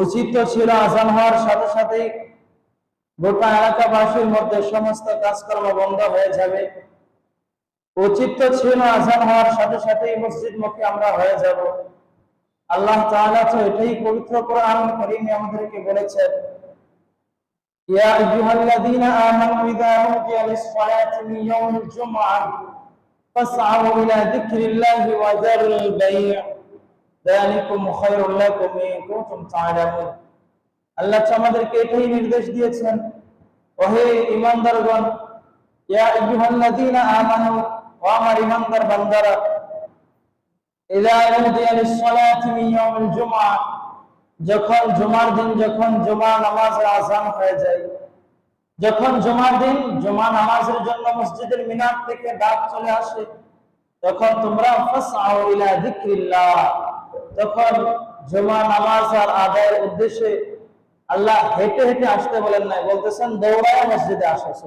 উচিত তো ছিল আজান হওয়ার সাথে সাথেই গোটা এলাকাবাসীর মধ্যে সমস্ত কাজকর্ম বন্ধ হয়ে যাবে। উচিত তো ছিল আজান হওয়ার সাথে সাথেই মসজিদমুখী আমরা হয়ে যাব। আল্লাহ তাআলা তো এটাই পবিত্র কোরআন কারীমে আমাদেরকে বলেছেন, ইয়া আইয়ুহাল্লাযীনা আমানু ইযা নুদিয়া লিস-সালাতি মিন ইয়াউমিল জুমআহ ফাসআউ ইলা যিকরিল্লাহি ওয়া যারুল বাই', যালিকুম খায়রুল লাকুম ইন কুনতুম তা'লামুন। আল্লাহ আমাদেরকে এটাই নির্দেশ দিয়েছেন, ওহে ঈমানদারগণ, ইয়া আইয়ুহাল্লাযীনা আমানু, ও আমার ঈমানদার বান্দারা, ইযা নুদিয়া লিস-সালাতি মিন ইয়াউমিল জুমআহ, যখন জুমার দিন, যখন জুমা নামাজের আযান হয়ে যায়, যখন জুমার দিন জুমা নামাজের জন্য মসজিদের মিনার থেকে ডাক চলে আসে, তখন তোমরা ফাসআউ ইলা যিকরিল্লাহ, তখন জুমা নামাজ আর আদায়ের উদ্দেশ্যে আল্লাহ হেঁটে হেঁটে আসতে বলেন নাই, বলতেছেন দৌড়ায় মসজিদে আসো।